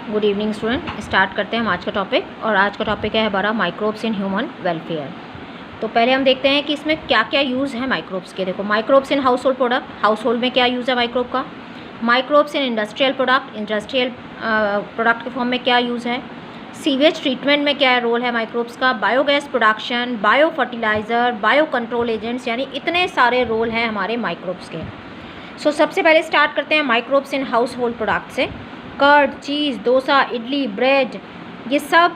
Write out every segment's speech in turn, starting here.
Good evening student. Start करते हैं हम आज का टॉपिक। और आज का टॉपिक है हमारा माइक्रोब्स इन ह्यूमन वेलफेयर। तो पहले हम देखते हैं कि इसमें क्या क्या यूज़ है माइक्रोब्स के। देखो, microbes in house hold product, house hold में क्या यूज़ है माइक्रोब का। Microbes in industrial product, industrial product के फॉर्म में क्या यूज़ है। सीवेज ट्रीटमेंट में क्या रोल है माइक्रोब्स का। Biogas production, bio fertiliser, bio control agents, यानी इतने सारे रोल हैं हमारे माइक्रोब्स के। सो सबसे पहले स्टार्ट करते हैं microbes in house hold product से। कर्ड, चीज़, डोसा, इडली, ब्रेड, ये सब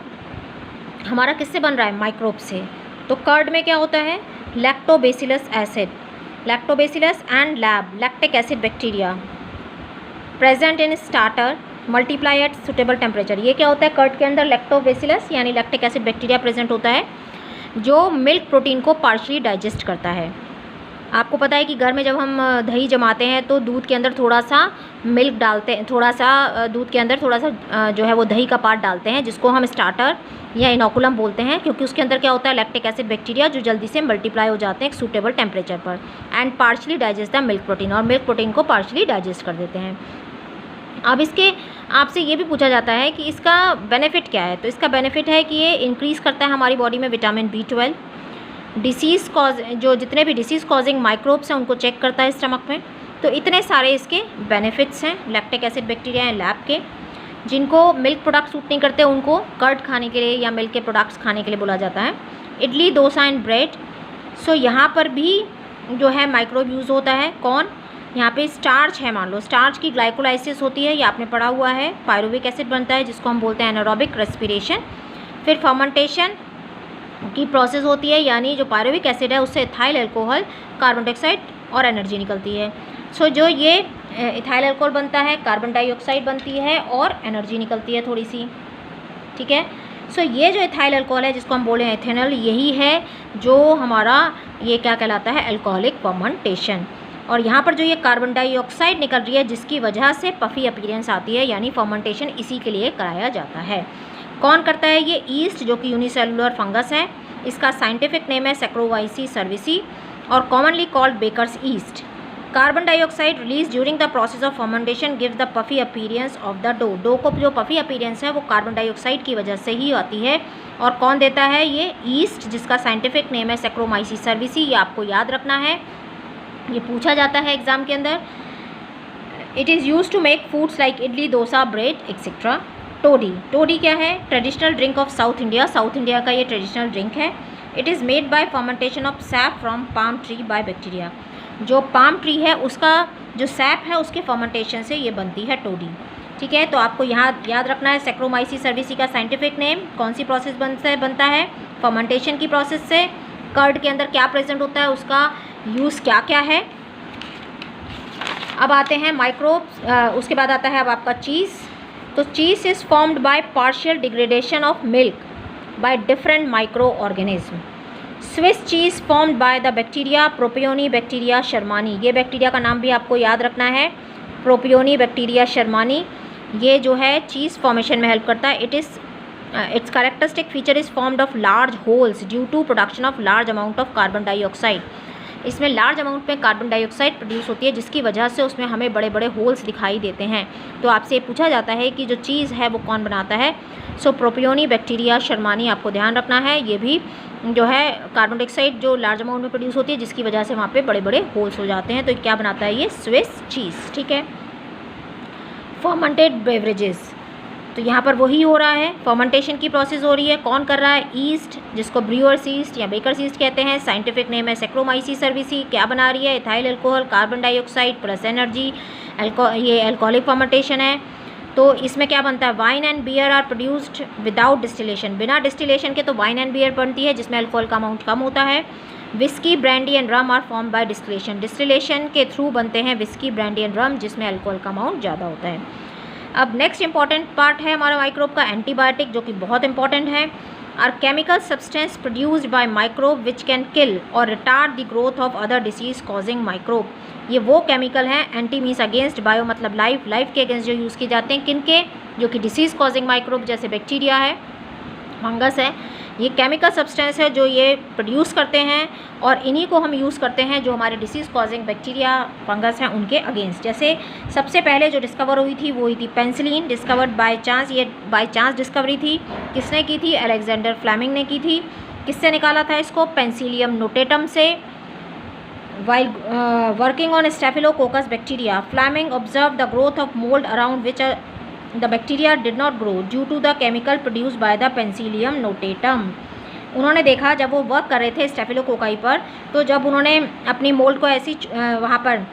हमारा किससे बन रहा है, माइक्रोब से। तो कर्ड में क्या होता है, lactobacillus acid, lactobacillus and lactic acid bacteria present in starter, multiply at suitable temperature. ये क्या होता है, कर्ड के अंदर लैक्टोबैसिलस यानी लैक्टिक एसिड बैक्टीरिया प्रेजेंट होता है जो मिल्क प्रोटीन को पार्शली डाइजेस्ट करता है। आपको पता है कि घर में जब हम दही जमाते हैं तो दूध के अंदर थोड़ा सा मिल्क डालते हैं, थोड़ा सा दूध के अंदर थोड़ा सा जो है वो दही का पार्ट डालते हैं, जिसको हम स्टार्टर या इनोकुलम बोलते हैं, क्योंकि उसके अंदर क्या होता है, लैक्टिक एसिड बैक्टीरिया जो जल्दी से मल्टीप्लाई हो जाते हैं एक सूटेबल टेम्परेचर पर and partially digest the milk protein, और मिल्क प्रोटीन को पार्शली डाइजेस्ट कर देते हैं। अब इसके आपसे ये भी पूछा जाता है कि इसका बेनिफिट क्या है। तो इसका बेनिफिट है कि ये इंक्रीज़ करता है हमारी बॉडी में विटामिन B12, डिसीज़ कॉज जो जितने भी डिसीज़ कॉजिंग माइक्रोब्स हैं उनको चेक करता है स्टमक में। तो इतने सारे इसके बेनिफिट्स हैं लैक्टिक एसिड बैक्टीरिया हैं लैब के। जिनको मिल्क प्रोडक्ट सूट नहीं करते उनको कर्ड खाने के लिए या मिल्क के प्रोडक्ट्स खाने के लिए बोला जाता है। Idli, dosa and bread. So यहाँ पर भी जो है माइक्रोब यूज़ होता है। कौन, यहाँ पे स्टार्च है, मान लो स्टार्च की ग्लाइकोलाइसिस होती है, ये आपने पढ़ा हुआ है। पायरुविक एसिड बनता है जिसको हम बोलते हैं एनारोबिक रेस्पिरेशन। फिर फर्मेंटेशन की प्रोसेस होती है, यानी जो पायरुविक एसिड है उससे इथाइल अल्कोहल, कार्बन डाइऑक्साइड और एनर्जी निकलती है। सो जो ये इथाइल अल्कोहल बनता है, कार्बन डाइऑक्साइड बनती है और एनर्जी निकलती है थोड़ी सी, ठीक है। सो ये जो इथाइल अल्कोहल है जिसको हम बोले हैं इथेनॉल, यही है जो हमारा ये क्या कहलाता है, अल्कोहलिक फर्मेंटेशन। और यहाँ पर जो ये कार्बन डाइऑक्साइड निकल रही है जिसकी वजह से पफी अपीयरेंस आती है, यानी फर्मेंटेशन इसी के लिए कराया जाता है। कौन करता है ये, ईस्ट, जो कि यूनिसेलुलर फंगस है। इसका साइंटिफिक नेम है सैक्रोवाइसी सर्विसी और commonly called baker's yeast. Carbon dioxide release during the process of fermentation give the puffy appearance of the dough. Dough को जो पफी अपीयरेंस है वो कार्बन डाइऑक्साइड की वजह से ही आती है। और कौन देता है, ये ईस्ट, जिसका साइंटिफिक नेम है सैक्रोमाइसी सर्विसी। ये आपको याद रखना है, ये पूछा जाता है एग्जाम के अंदर। It is use to make foods like idli, dosa, bread etcetera. Toddy, toddy क्या है, traditional drink of South India, South India का ये ट्रेडिशनल ड्रिंक है। It is made by fermentation of sap from palm tree by bacteria. जो palm tree है उसका जो SAP है उसके फर्मेंटेशन से ये बनती है टोडी, ठीक है। तो आपको यहाँ याद रखना है सैक्रोमाइसी सर्विसी का साइंटिफिक नेम। कौन सी प्रोसेस बनता है, फर्मेंटेशन की प्रोसेस से। कर्ड के अंदर क्या प्रेजेंट होता है, उसका यूज़ क्या क्या है। अब आते हैं माइक्रोब्स, उसके बाद आता है अब आपका चीज़। तो cheese is formed by partial degradation of milk by different micro organism. Swiss cheese formed by the bacteria propioni bacteria shermanii. ये बैक्टीरिया का नाम भी आपको याद रखना है, प्रोपियोनी बैक्टीरिया शर्मानी। ये जो है चीज़ फॉर्मेशन में हेल्प करता है। Its characteristic feature is formed of large holes due to production of large amount of carbon dioxide. इसमें लार्ज अमाउंट में कार्बन डाइऑक्साइड प्रोड्यूस होती है जिसकी वजह से उसमें हमें बड़े बड़े होल्स दिखाई देते हैं। तो आपसे पूछा जाता है कि जो चीज़ है वो कौन बनाता है। सो प्रोपियोनी बैक्टीरिया शर्मानी आपको ध्यान रखना है। ये भी जो है कार्बन डाइऑक्साइड जो लार्ज अमाउंट में प्रोड्यूस होती है जिसकी वजह से वहाँ पे बड़े बड़े होल्स हो जाते हैं। तो क्या बनाता है ये, स्विस चीज़, ठीक है। फर्मेंटेड बेवरेजेस, तो यहाँ पर वही हो रहा है, फर्मेंटेशन की प्रोसेस हो रही है। कौन कर रहा है, ईस्ट, जिसको ब्रूअर्स ईस्ट या बेकर्स ईस्ट कहते हैं। साइंटिफिक नेम है सैक्रोमाइसी सर्विसी। क्या बना रही है, ethyl alcohol, carbon dioxide plus energy. ये अल्कोहलिक फर्मेंटेशन है। तो इसमें क्या बनता है, wine and beer are produced without distillation. बिना डिस्टिलेशन के तो वाइन एंड बियर बनती है जिसमें अल्कोहल का अमाउंट कम होता है। Whisky, brandy and rum are form by distillation. Distillation के थ्रू बनते हैं विस्की, ब्रांडी एंड रम जिसमें अल्कोहल का अमाउंट ज़्यादा होता है। अब नेक्स्ट इंपॉर्टेंट पार्ट है हमारा माइक्रोब का, एंटीबायोटिक, जो कि बहुत इंपॉर्टेंट है। Are chemical substance produced by microbe which can kill or retard the growth of other disease causing microbe. ये वो केमिकल हैं, एंटी मीन्स अगेंस्ट, बायो मतलब लाइफ, लाइफ के अगेंस्ट जो यूज़ किए जाते हैं, किनके, जो कि डिसीज़ कॉजिंग माइक्रोब जैसे बैक्टीरिया है, फंगस है, ये केमिकल सब्सटेंस है जो ये प्रोड्यूस करते हैं और इन्हीं को हम यूज़ करते हैं जो हमारे डिसीज़ कॉजिंग बैक्टीरिया फंगस हैं उनके अगेंस्ट। जैसे सबसे पहले जो डिस्कवर हुई थी वो हुई थी पेनिसिलिन, डिस्कवर्ड बाय चांस। ये बाय चांस डिस्कवरी थी। किसने की थी? अलेक्जेंडर फ्लेमिंग ने की थी। किससे निकाला था इसको? पेनिसिलियम नोटेटम से। While working on Staphylococcus bacteria, Fleming observed the growth of mold around which the bacteria did not grow due to the chemical produced by the Penicillium notatum. उन्होंने देखा जब वो वर्क कर रहे थे स्टेफिलोकोकाई पर, तो जब उन्होंने अपनी मोल्ड को ऐसी वहाँ पर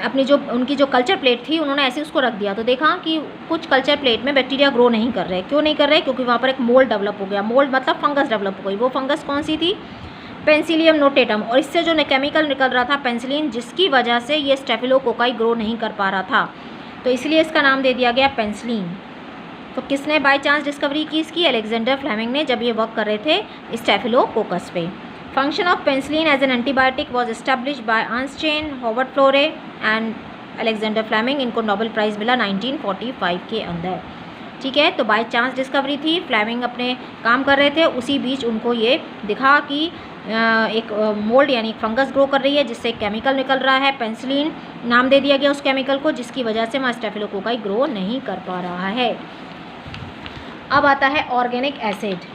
अपनी जो उनकी जो कल्चर प्लेट थी उन्होंने ऐसे उसको रख दिया, तो देखा कि कुछ कल्चर प्लेट में बैक्टीरिया ग्रो नहीं कर रहे। क्यों नहीं कर रहे? क्योंकि वहाँ पर एक मोल्ड डेवलप हो गया। मोल्ड मतलब फंगस डेवलप हो गई। वो फंगस कौन सी थी? Penicillium notatum. और इससे जो केमिकल निकल रहा था पेनिसिलिन, जिसकी वजह से ये स्टेफिलोकोकाई ग्रो नहीं कर पा रहा था, तो इसलिए इसका नाम दे दिया गया पेनिसिलिन। तो किसने बाय चांस डिस्कवरी की इसकी? अलेक्जेंडर फ्लेमिंग ने, जब ये वर्क कर रहे थे स्टेफिलोकोकस पे। Function of penicillin as an antibiotic was establish by Arnstein, Howard Florey and Alexander Fleming. इनको नोबेल प्राइज़ मिला 1945 के अंदर। ठीक है, तो बाय चांस डिस्कवरी थी। फ्लेमिंग अपने काम कर रहे थे, उसी बीच उनको ये दिखा कि एक मोल्ड यानी फंगस ग्रो कर रही है जिससे केमिकल निकल रहा है। पेनिसिलिन नाम दे दिया गया उस केमिकल को, जिसकी वजह से वहाँ स्टेफिलोकोकाई ग्रो नहीं कर पा रहा है। अब आता है ऑर्गेनिक एसिड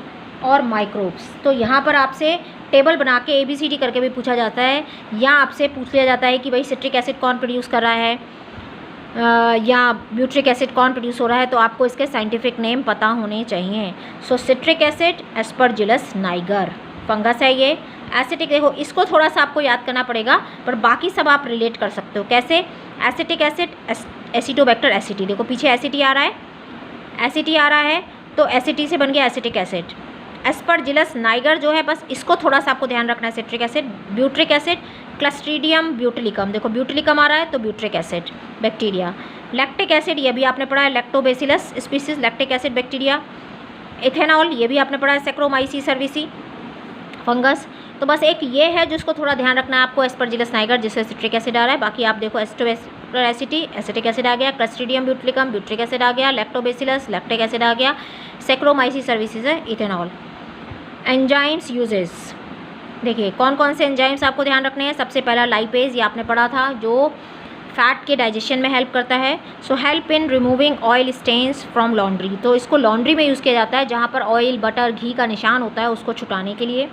और माइक्रोब्स। तो यहाँ पर आपसे टेबल बना के ABCD करके भी पूछा जाता है, या आपसे पूछ लिया जाता है कि भाई सिट्रिक एसिड कौन प्रोड्यूस कर रहा है या ब्यूट्रिक एसिड कौन प्रोड्यूस हो रहा है, तो आपको इसके साइंटिफिक नेम पता होने चाहिए। So citric acid aspergillus niger fungus है ये। एसिटिक, देखो इसको थोड़ा सा आपको याद करना पड़ेगा, पर बाकी सब आप रिलेट कर सकते हो। कैसे? एसिटिक एसिड एसिटोबैक्टर एसिटी, देखो पीछे एसिटी आ रहा है, एसिटी आ रहा है, तो एसिटी से बन गया एसिटिक एसिड। एस्परजिलस नाइगर जो है, बस इसको थोड़ा सा आपको ध्यान रखना है। Citric acid, butyric acid Clostridium butylicum, देखो ब्यूटिलिकम आ रहा है तो butyric acid bacteria. Lactic acid, ये भी आपने पढ़ा है, lactobacillus species lactic acid bacteria. Ethanol, ये भी आपने पढ़ा है, सैक्रोमाइसीस सर्विसी फंगस। तो बस एक ये है जिसको थोड़ा ध्यान रखना है आपको, एस्परजिलस नाइगर जिससे सिट्रिक एसिड आ रहा है। बाकी आप देखो एस्टोबैक्टर एसिटी एसिटिक एसिड आ गया, क्लस्ट्रीडियम ब्यूटिलिकम ब्यूट्रिक एसिड आ गया, लैक्टोबैसिलस लैक्टिक एसिड आ गया, सैक्रोमाइसीस सर्विसेज है इथेनॉल। एंजाइम्स यूजेस, देखिए कौन कौन से एंजाइम्स आपको ध्यान रखने हैं। सबसे पहला लाइपेज, ये आपने पढ़ा था, जो फैट के डाइजेशन में हेल्प करता है। So help in removing oil stains from laundry, तो इसको लॉन्ड्री में यूज़ किया जाता है जहाँ पर ऑयल बटर घी का निशान होता है उसको छुटाने के लिए।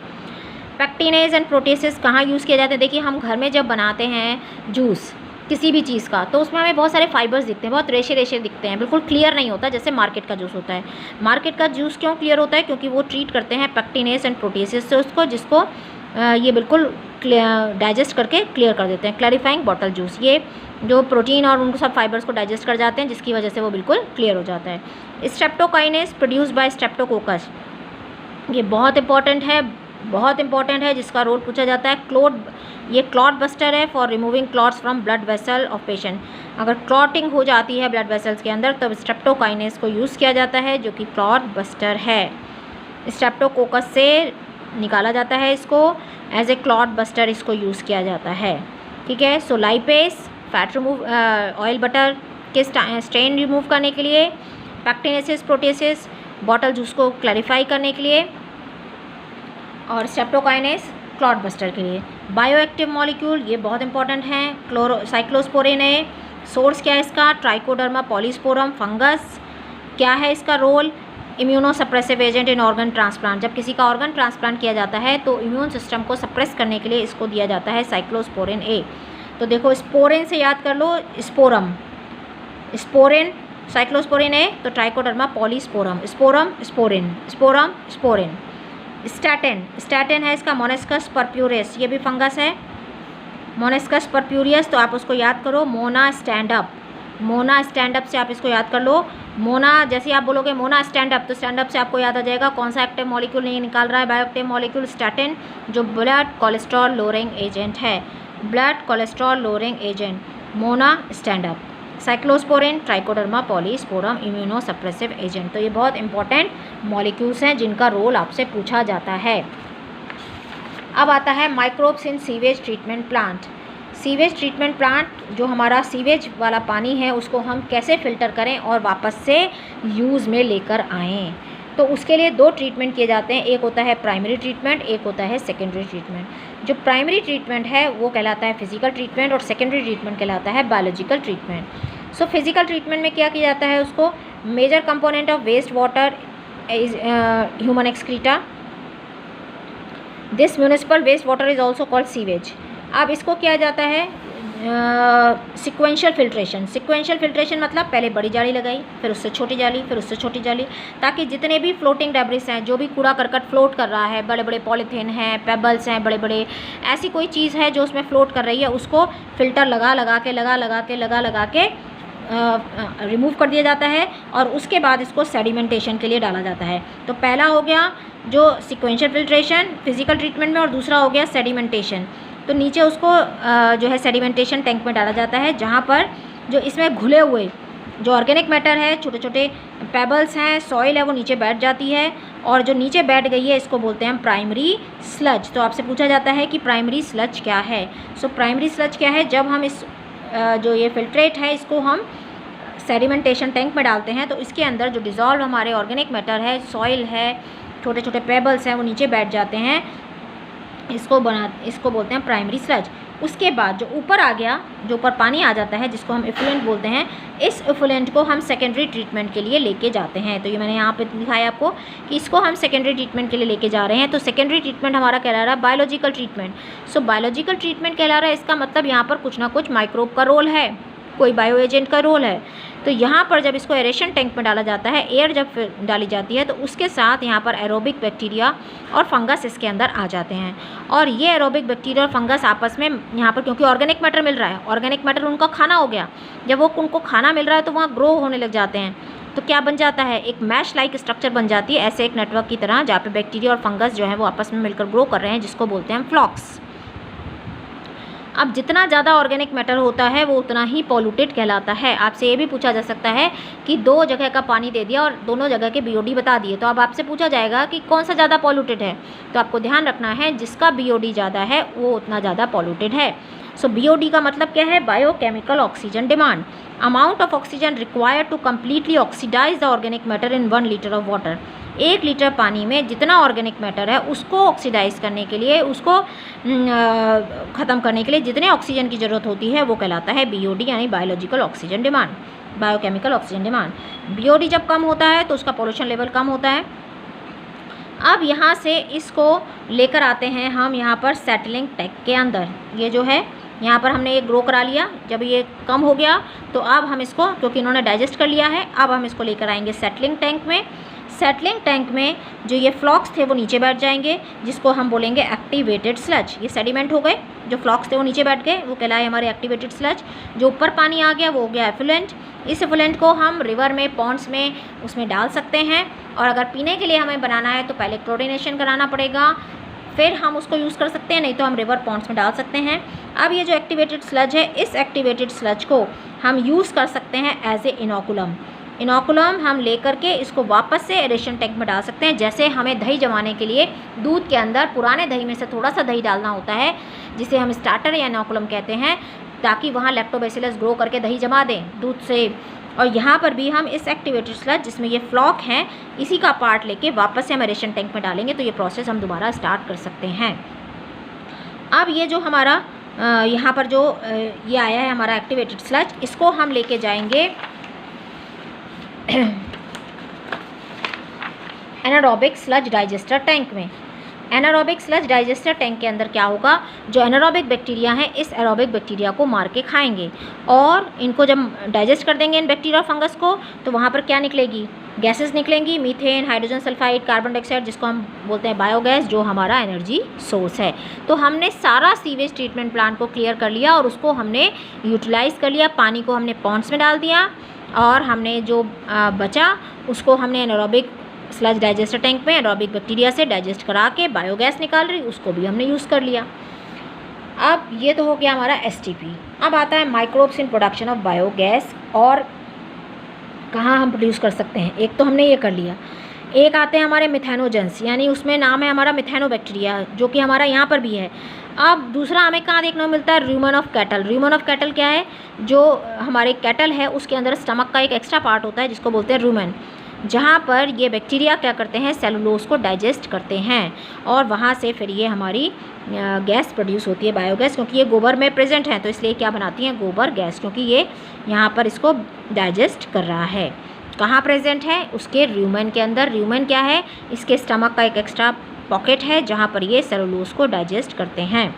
पैक्टिनेज एंड प्रोटीसेस कहाँ यूज़ किए जाते हैं? देखिए हम घर में जब बनाते हैं जूस किसी भी चीज़ का, तो उसमें हमें बहुत सारे फाइबर्स दिखते हैं, बहुत रेशे रेशे दिखते हैं, बिल्कुल क्लियर नहीं होता जैसे मार्केट का जूस होता है। मार्केट का जूस क्यों क्लियर होता है? क्योंकि वो ट्रीट करते हैं पैक्टिनेज एंड प्रोटीसेस से उसको, जिसको ये बिल्कुल डाइजेस्ट करके क्लियर कर देते हैं। क्लैरिफाइंग बॉटल जूस, ये जो प्रोटीन और उनको सब फाइबर्स को डाइजेस्ट कर जाते हैं, जिसकी वजह से वो बिल्कुल क्लियर हो जाता है। स्ट्रेप्टोकाइनेस प्रोड्यूस बाय स्ट्रेप्टोकोकस, ये बहुत इंपॉर्टेंट है, बहुत इंपॉर्टेंट है, जिसका रोल पूछा जाता है। ये क्लॉट बस्टर है for removing clots from blood vessel of patient. अगर क्लॉटिंग हो जाती है ब्लड वेसल्स के अंदर तब स्ट्रेप्टोकाइनेस को यूज़ किया जाता है, जो कि क्लॉट बस्टर है। स्ट्रेप्टोकोकस से निकाला जाता है इसको, एज ए क्लॉट बस्टर इसको यूज़ किया जाता है। ठीक है, so lipase fat remove, oil butter के स्टेन रिमूव करने के लिए, पैक्टिनेसिस प्रोटीसेस बॉटल जूस को क्लैरिफाई करने के लिए, और स्ट्रेप्टोकाइनेस क्लॉट बस्टर के लिए। बायोएक्टिव मॉलिक्यूल, ये बहुत इंपॉर्टेंट हैं। साइक्लोस्पोरिन है, सोर्स क्या है इसका? Trichoderma polysporum fungus. क्या है इसका role? Immunosuppressive agent in organ transplant, जब किसी का ऑर्गन ट्रांसप्लांट किया जाता है तो इम्यून सिस्टम को सप्रेस करने के लिए इसको दिया जाता है साइक्लोस्पोरिन ए। तो देखो स्पोरिन से याद कर लो, स्पोरम, स्पोरिन साइक्लोस्पोरिन ए, तो ट्राइकोडर्मा पॉलीस्पोरम, स्पोरम स्पोरिन, स्पोरम स्पोरिन। स्टैटिन, स्टैटिन है इसका मोनेस्कस परप्यूरियस, ये भी फंगस है, मोनेस्कस परप्यूरियस, तो आप उसको याद करो मोना स्टैंड अप, मोना स्टैंड अप से आप इसको याद कर लो। मोना, जैसे आप बोलोगे मोना स्टैंड अप, तो स्टैंड अप से आपको याद आ जाएगा कौन सा एक्टिव मॉलिक्यूल नहीं निकाल रहा है, बायोएक्टिव मॉलिक्यूल स्टैटिन, जो ब्लड कोलेस्ट्रॉल लोअरिंग एजेंट है, ब्लड कोलेस्ट्रॉल लोअरिंग एजेंट, मोना स्टैंड अप। Cyclosporin Trichoderma polysporum immunosuppressive agent, तो ये बहुत इंपॉर्टेंट मॉलिक्यूल्स हैं जिनका रोल आपसे पूछा जाता है। अब आता है microbes in sewage treatment plant. Sewage treatment plant, जो हमारा सीवेज वाला पानी है उसको हम कैसे फ़िल्टर करें और वापस से यूज़ में लेकर आएँ। तो उसके लिए 2 ट्रीटमेंट किए जाते हैं, एक होता है प्राइमरी ट्रीटमेंट, एक होता है सेकेंडरी ट्रीटमेंट। जो प्राइमरी ट्रीटमेंट है वो कहलाता है फिजिकल ट्रीटमेंट और सेकेंडरी ट्रीटमेंट कहलाता है biological treatment. So physical treatment में क्या किया जाता है, उसको major component of waste water is human excreta, this municipal waste water is also called sewage. अब इसको किया जाता है सिक्वेंशियल फिल्ट्रेशन। सिक्वेंशियल फिल्ट्रेशन मतलब पहले बड़ी जाली लगाई, फिर उससे छोटी जाली, फिर उससे छोटी जाली, ताकि जितने भी फ्लोटिंग डेब्रिस हैं, जो भी कूड़ा करकट फ्लोट कर रहा है, बड़े बड़े पॉलीथीन हैं, पेबल्स हैं, बड़े बड़े ऐसी कोई चीज़ है जो उसमें फ्लोट कर रही है, उसको फिल्टर लगा लगा के रिमूव कर दिया जाता है और उसके बाद इसको सेडिमेंटेशन के लिए डाला जाता है। तो पहला हो गया जो सिक्वेंशियल फिल्ट्रेशन फिजिकल ट्रीटमेंट में, और दूसरा हो गया सेडिमेंटेशन। तो नीचे उसको जो है सेडिमेंटेशन टैंक में डाला जाता है, जहाँ पर जो इसमें घुले हुए जो ऑर्गेनिक मैटर है, छोटे छोटे पेबल्स हैं, सॉइल है, वो नीचे बैठ जाती है, और जो नीचे बैठ गई है इसको बोलते हैं प्राइमरी स्लज। तो आपसे पूछा जाता है कि प्राइमरी स्लज क्या है। सो प्राइमरी स्लज क्या है, जब हम इस जो ये फिल्ट्रेट है इसको हम सेडिमेंटेशन टैंक में डालते हैं तो इसके अंदर जो डिज़ोल्व हमारे ऑर्गेनिक मैटर है, सॉइल है, छोटे छोटे पेबल्स हैं, वो नीचे बैठ जाते हैं, इसको बोलते हैं प्राइमरी स्लज। उसके बाद जो ऊपर आ गया, जो ऊपर पानी आ जाता है, जिसको हम इफ्लुएंट बोलते हैं, इस इफ्लुएंट को हम सेकेंडरी ट्रीटमेंट के लिए लेके जाते हैं। तो ये मैंने यहाँ पे दिखाया आपको कि इसको हम सेकेंडरी ट्रीटमेंट के लिए लेके जा रहे हैं। तो सेकेंडरी ट्रीटमेंट हमारा कहला रहा है biological treatment. So biological treatment कहला रहा है, इसका मतलब यहाँ पर कुछ ना कुछ माइक्रोब का रोल है, कोई बायो एजेंट का रोल है। तो यहाँ पर जब इसको एरेशन टैंक में डाला जाता है, एयर जब डाली जाती है, तो उसके साथ यहाँ पर एरोबिक बैक्टीरिया और फंगस इसके अंदर आ जाते हैं। और ये एरोबिक बैक्टीरिया और फंगस आपस में यहाँ पर, क्योंकि ऑर्गेनिक मैटर मिल रहा है, ऑर्गेनिक मैटर उनका खाना हो गया, जब वो उनको खाना मिल रहा है तो वहाँ ग्रो होने लग जाते हैं। तो क्या बन जाता है, एक मैश लाइक स्ट्रक्चर बन जाती है, ऐसे एक नेटवर्क की तरह, जहाँ पे बैक्टीरिया और फंगस जो है वो आपस में मिलकर ग्रो कर रहे हैं, जिसको बोलते हैं फ्लॉक्स। अब जितना ज़्यादा ऑर्गेनिक मैटर होता है वो उतना ही पॉल्यूटेड कहलाता है। आपसे ये भी पूछा जा सकता है कि 2 जगह का पानी दे दिया और दोनों जगह के बीओडी बता दिए, तो अब आपसे पूछा जाएगा कि कौन सा ज़्यादा पॉल्यूटेड है। तो आपको ध्यान रखना है, जिसका बीओडी ज़्यादा है वो उतना ज़्यादा पॉल्यूटेड है। सो बीओडी का मतलब क्या है, biochemical oxygen demand, amount of oxygen required to completely oxidise the organic matter in 1 litre of water. 1 litre पानी में जितना ऑर्गेनिक मैटर है उसको ऑक्सीडाइज करने के लिए, उसको ख़त्म करने के लिए जितने ऑक्सीजन की ज़रूरत होती है वो कहलाता है बीओडी, यानी biological oxygen demand, biochemical oxygen demand. BOD जब कम होता है तो उसका पॉल्यूशन लेवल कम होता है। अब यहाँ से इसको लेकर आते हैं हम यहाँ पर सेटलिंग टैंक के अंदर। ये जो है यहाँ पर हमने ये ग्रो करा लिया, जब ये कम हो गया तो अब हम इसको, क्योंकि इन्होंने डाइजेस्ट कर लिया है, अब हम इसको लेकर आएंगे सेटलिंग टैंक में। सेटलिंग टैंक में जो ये फ्लॉक्स थे वो नीचे बैठ जाएंगे, जिसको हम बोलेंगे एक्टिवेटेड स्लज। ये सेडिमेंट हो गए, जो फ्लॉक्स थे वो नीचे बैठ गए, वो कहलाए हमारे एक्टिवेटेड स्लज। जो ऊपर पानी आ गया वो हो गया एफ्लुएंट। इस एफ्लुएंट को हम रिवर में, पॉन्ड्स में, उसमें डाल सकते हैं, और अगर पीने के लिए हमें बनाना है तो पहले क्लोरिनेशन कराना पड़ेगा, फिर हम उसको यूज़ कर सकते हैं, नहीं तो हम रिवर पॉन्ड्स में डाल सकते हैं। अब ये जो एक्टिवेटेड स्लज है, इस एक्टिवेटेड स्लज को हम यूज़ कर सकते हैं एज ए इनोकुलम। इनोकुलम हम लेकर के इसको वापस से एरेशन टैंक में डाल सकते हैं। जैसे हमें दही जमाने के लिए दूध के अंदर पुराने दही में से थोड़ा सा दही डालना होता है, जिसे हम स्टार्टर या इनोकुलम कहते हैं, ताकि वहाँ लैक्टोबैसिलस ग्रो करके दही जमा दें दूध से। और यहाँ पर भी हम इस एक्टिवेटेड स्लज, जिसमें ये फ्लॉक हैं, इसी का पार्ट लेके वापस से हम एरेशन टैंक में डालेंगे, तो ये प्रोसेस हम दोबारा स्टार्ट कर सकते हैं। अब ये जो हमारा यहाँ पर जो ये आया है हमारा एक्टिवेटेड स्लज, इसको हम लेके जाएंगे एनारोबिक स्लज डाइजेस्टर टैंक में। एनारोबिक स्लज डाइजेस्टर टैंक के अंदर क्या होगा, जो एनारोबिक बैक्टीरिया हैं, इस एरोबिक बैक्टीरिया को मार के खाएंगे, और इनको जब डाइजेस्ट कर देंगे इन बैक्टीरिया फंगस को, तो वहाँ पर क्या निकलेगी, गैसेस निकलेंगी, methane, hydrogen sulphide, carbon dioxide, जिसको हम बोलते हैं बायोगैस, जो हमारा एनर्जी सोर्स है। तो हमने सारा सीवेज ट्रीटमेंट प्लांट को क्लियर कर लिया और उसको हमने यूटिलाइज़ कर लिया। पानी को हमने पॉन्ड्स में डाल दिया, और हमने जो बचा उसको हमने एनारोबिक स्लज डाइजेस्टर टैंक में एरोबिक बैक्टीरिया से डाइजेस्ट करा के बायोगैस निकाल रही, उसको भी हमने यूज़ कर लिया। अब ये तो हो गया हमारा एसटीपी। अब आता है microbes in production of biogas, और कहाँ हम प्रोड्यूस कर सकते हैं। एक तो हमने ये कर लिया, एक आते हैं हमारे मिथेनोजेंस, यानी उसमें नाम है हमारा मिथेनोबैक्टीरिया, जो कि हमारा यहाँ पर भी है। अब दूसरा हमें कहाँ देखने को मिलता है, rumen of cattle. Rumen of cattle क्या है, जो हमारे कैटल है उसके अंदर स्टमक का एक एक्स्ट्रा पार्ट होता है, जिसको बोलते हैं रूमेन। जहाँ पर ये बैक्टीरिया क्या करते हैं, सेलुलोज को डाइजेस्ट करते हैं और वहाँ से फिर ये हमारी गैस प्रोड्यूस होती है, बायोगैस, क्योंकि ये गोबर में प्रेजेंट है तो इसलिए क्या बनाती हैं, गोबर गैस, क्योंकि ये यहाँ पर इसको डाइजेस्ट कर रहा है। कहाँ प्रेजेंट है, उसके र्यूमेन के अंदर। र्यूमेन क्या है, इसके स्टमक का एक एक्स्ट्रा पॉकेट है जहाँ पर ये सेलुलोज को डाइजेस्ट करते हैं।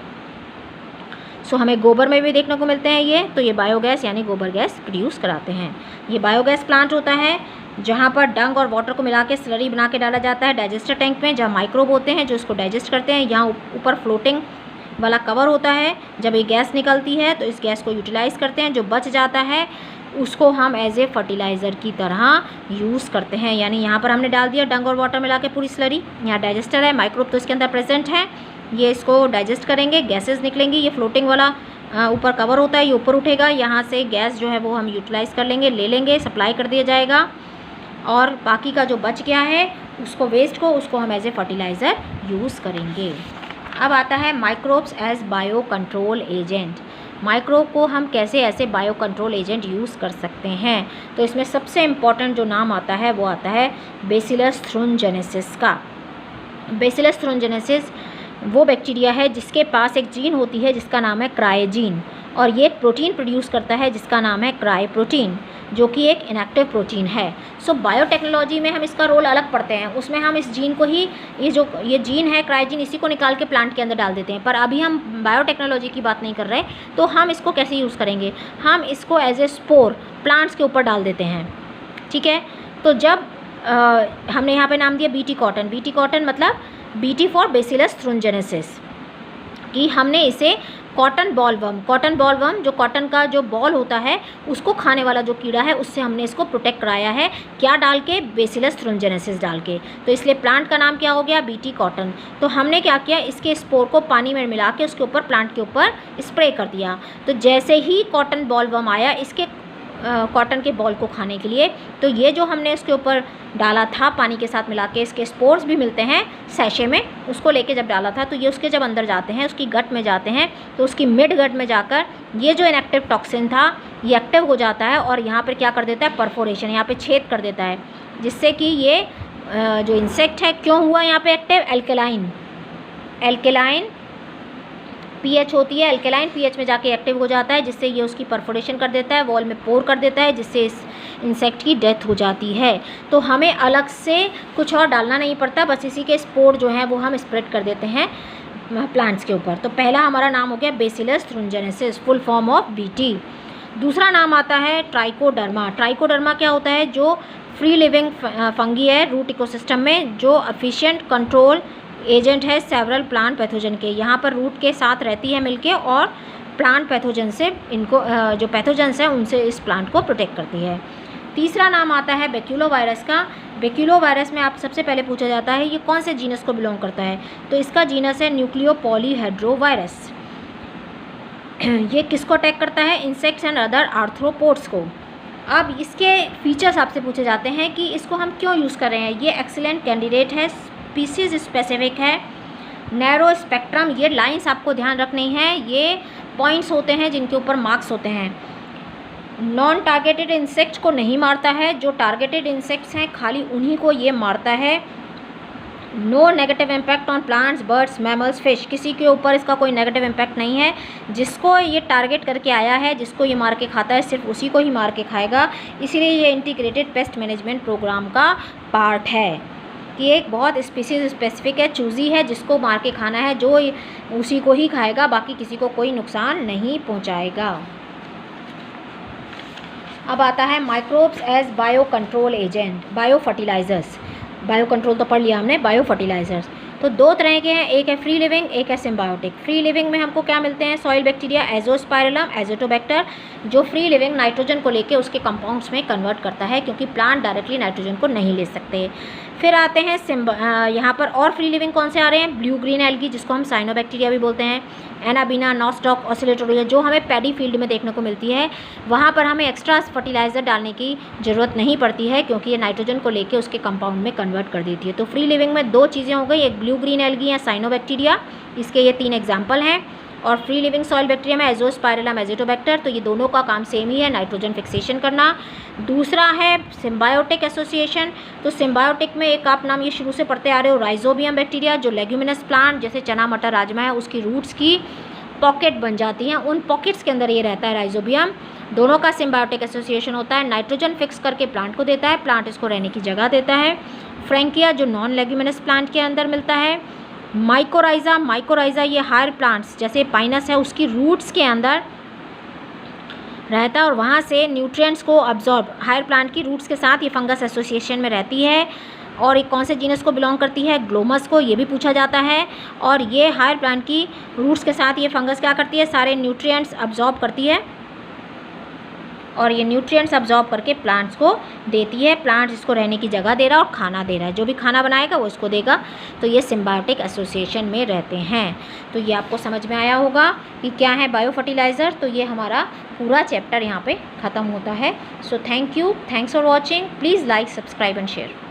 सो हमें गोबर में भी देखने को मिलते हैं ये, तो ये बायोगैस यानी गोबर गैस प्रोड्यूस कराते हैं। ये बायोगैस प्लांट होता है जहाँ पर डंग और वाटर को मिला के स्लरी बना के डाला जाता है डाइजेस्टर टैंक में, जहाँ माइक्रोब होते हैं जो इसको डाइजेस्ट करते हैं। यहाँ ऊपर फ्लोटिंग वाला कवर होता है, जब ये गैस निकलती है तो इस गैस को यूटिलाइज़ करते हैं, जो बच जाता है उसको हम एज ए फर्टिलाइज़र की तरह यूज़ करते हैं। यानी यहाँ पर हमने डाल दिया डंग और वाटर मिला के पूरी स्लरी, यहाँ डाइजेस्टर है, माइक्रोब तो इसके अंदर प्रेजेंट है, ये इसको डाइजेस्ट करेंगे, गैसेस निकलेंगी, ये फ्लोटिंग वाला ऊपर कवर होता है, ये ऊपर उठेगा, यहाँ से गैस जो है वो हम यूटिलाइज़ कर लेंगे, ले लेंगे, सप्लाई कर दिया जाएगा और बाकी का जो बच गया है उसको वेस्ट को उसको हम एज ए फर्टिलाइज़र यूज़ करेंगे। अब आता है microbes as bio control agent. Microbe को हम कैसे ऐसे बायो कंट्रोल एजेंट यूज़ कर सकते हैं, तो इसमें सबसे इम्पॉर्टेंट जो नाम आता है वो आता है बेसिलस थ्रुनजेनेसिस का। बेसिलस थ्रुनजेनेसिस वो बैक्टीरिया है जिसके पास एक जीन होती है जिसका नाम है क्रायोजीन, और ये एक प्रोटीन प्रोड्यूस करता है जिसका नाम है क्राई प्रोटीन, जो कि एक इनएक्टिव प्रोटीन है। सो बायोटेक्नोलॉजी में हम इसका रोल अलग पढ़ते हैं, उसमें हम इस जीन को ही, ये जीन है क्रायोजीन, इसी को निकाल के प्लांट के अंदर डाल देते हैं। पर अभी हम बायोटेक्नोलॉजी की बात नहीं कर रहे, तो हम इसको कैसे यूज़ करेंगे, हम इसको एज ए स्पोर प्लांट्स के ऊपर डाल देते हैं। ठीक है, तो जब हमने यहाँ पे नाम दिया बीटी कॉटन। बीटी कॉटन मतलब बीटी फॉर बेसिलस थ्रुनजेनेसिस, कि हमने इसे कॉटन बॉलवर्म जो कॉटन का जो बॉल होता है उसको खाने वाला जो कीड़ा है उससे हमने इसको प्रोटेक्ट कराया है, क्या डाल के, बेसिलस थ्रुनजेनेसिस डाल के। तो इसलिए प्लांट का नाम क्या हो गया, बीटी कॉटन। तो हमने क्या किया, इसके स्पोर को पानी में मिला के उसके ऊपर, प्लांट के ऊपर स्प्रे कर दिया। तो जैसे ही कॉटन बॉलवर्म आया इसके कॉटन के बॉल को खाने के लिए, तो ये जो हमने इसके ऊपर डाला था पानी के साथ मिला के, इसके स्पोर्स भी मिलते हैं सैशे में, उसको लेके जब डाला था तो ये उसके जब अंदर जाते हैं, उसकी गट में जाते हैं, तो उसकी मिड गट में जाकर ये जो इनएक्टिव टॉक्सिन था ये एक्टिव हो जाता है और यहाँ पर क्या कर देता है, परफोरेशन, यहाँ पर छेद कर देता है, जिससे कि ये जो इंसेक्ट है क्यों हुआ यहाँ पर एक्टिव, एल्केलाइन पीएच होती है, अल्कलाइन पीएच में जाके एक्टिव हो जाता है, जिससे ये उसकी परफोरेशन कर देता है, वॉल में पोर कर देता है, जिससे इस इंसेक्ट की डेथ हो जाती है। तो हमें अलग से कुछ और डालना नहीं पड़ता, बस इसी के स्पोर जो हैं वो हम स्प्रेड कर देते हैं प्लांट्स के ऊपर। तो पहला हमारा नाम हो गया bacillus thuringiensis, full form of BT. दूसरा नाम आता है ट्राइकोडर्मा। ट्राइकोडर्मा क्या होता है, जो फ्री लिविंग फंगी है रूट इकोसिस्टम में, जो एफिशिएंट कंट्रोल एजेंट है सेवरल प्लांट पैथोजन के। यहाँ पर रूट के साथ रहती है मिलके और प्लांट पैथोजन से इनको जो पैथोजन्स हैं उनसे इस प्लांट को प्रोटेक्ट करती है। तीसरा नाम आता है बेक्यूलोवायरस का। बेक्यूलोवायरस में आप सबसे पहले पूछा जाता है ये कौन से जीनस को बिलोंग करता है, तो इसका जीनस है न्यूक्लियोपॉलीहेड्रोवायरस। ये किसको अटैक करता है, इंसेक्ट्स एंड अदर आर्थ्रोपोड्स को। अब इसके फीचर्स आपसे पूछे जाते हैं कि इसको हम क्यों यूज़ कर रहे हैं। ये एक्सीलेंट कैंडिडेट है, स्पीसीज स्पेसिफिक है, नैरो स्पेक्ट्रम, ये लाइंस आपको ध्यान रखनी है, ये पॉइंट्स होते हैं जिनके ऊपर मार्क्स होते हैं। नॉन टारगेटेड इंसेक्ट्स को नहीं मारता है, जो टारगेटेड इंसेक्ट्स हैं खाली उन्हीं को ये मारता है। No negative impact on plants, birds, mammals, fish, किसी के ऊपर इसका कोई नेगेटिव इम्पैक्ट नहीं है। जिसको ये टारगेट करके आया है, जिसको ये मार के खाता है, सिर्फ उसी को ही मार के खाएगा। इसीलिए ये इंटीग्रेटेड पेस्ट मैनेजमेंट प्रोग्राम का पार्ट है कि एक बहुत स्पीसीज स्पेसिफिक है, चूज़ी है, जिसको मार के खाना है, जो उसी को ही खाएगा, बाकी किसी को कोई नुकसान नहीं पहुंचाएगा। अब आता है microbes as bio control agent, bio fertilisers. Bio control तो पढ़ लिया हमने, बायो फर्टिलाइजर्स तो दो तरह के हैं, एक है फ्री लिविंग, एक है सिम्बायोटिक। फ्री लिविंग में हमको क्या मिलते हैं, सॉइल बैक्टीरिया, एजोस्पाइरलम, एजोटोबैक्टर, जो फ्री लिविंग नाइट्रोजन को लेके उसके कंपाउंड्स में कन्वर्ट करता है, क्योंकि प्लांट डायरेक्टली नाइट्रोजन को नहीं ले सकते। फिर आते हैं यहाँ पर और फ्री लिविंग कौन से आ रहे हैं, ब्लू ग्रीन एल्गी, जिसको हम साइनोबैक्टीरिया भी बोलते हैं, एनाबीना, नॉस्टॉक, ऑसिलेटोरिया, जो हमें पैडी फील्ड में देखने को मिलती है। वहाँ पर हमें एक्स्ट्रा फर्टिलाइज़र डालने की ज़रूरत नहीं पड़ती है, क्योंकि ये नाइट्रोजन को लेके उसके कंपाउंड में कन्वर्ट कर देती है। तो फ्री लिविंग में दो चीज़ें हो गई, एक ब्लू ग्रीन एल्गी या साइनोबैक्टीरिया, इसके ये तीन एग्जाम्पल हैं। और फ्री लिविंग सॉइल बैक्टीरिया में एजोस्पाइरलम एजिटोबैक्टर, तो ये दोनों का काम सेम ही है, नाइट्रोजन फिक्सेशन करना। दूसरा है सिम्बायोटिक एसोसिएशन। तो सिम्बायोटिक में एक आप नाम ये शुरू से पढ़ते आ रहे हो, राइजोबियम बैक्टीरिया, जो लेग्यूमिनस प्लांट जैसे चना मटर राजमा है उसकी रूट्स की पॉकेट बन जाती हैं, उन पॉकेट्स के अंदर ये रहता है राइजोबियम। दोनों का सिम्बायोटिक एसोसिएशन होता है, नाइट्रोजन फिक्स करके प्लांट को देता है, प्लांट इसको रहने की जगह देता है। फ्रैंकिया जो नॉन लेग्यूमिनस प्लांट के अंदर मिलता है। माइकोराइजा ये हायर प्लांट्स जैसे पाइनस है उसकी रूट्स के अंदर रहता है और वहाँ से न्यूट्रिएंट्स को अब्जॉर्ब, हायर प्लांट की रूट्स के साथ ये फंगस एसोसिएशन में रहती है। और एक कौन से जीनस को बिलोंग करती है, ग्लोमस को, ये भी पूछा जाता है। और ये हायर प्लांट की रूट्स के साथ ये फंगस क्या करती है, सारे न्यूट्रिएंट्स अब्जॉर्ब करती है और ये न्यूट्रिएंट्स अब्जॉर्ब करके प्लांट्स को देती है। प्लांट्स इसको रहने की जगह दे रहा है और खाना दे रहा है, जो भी खाना बनाएगा वो इसको देगा। तो ये सिम्बायोटिक एसोसिएशन में रहते हैं। तो ये आपको समझ में आया होगा कि क्या है बायो फर्टिलाइज़र। तो ये हमारा पूरा चैप्टर यहाँ पे ख़त्म होता है। So thank you, thanks for watching, please like, subscribe and share.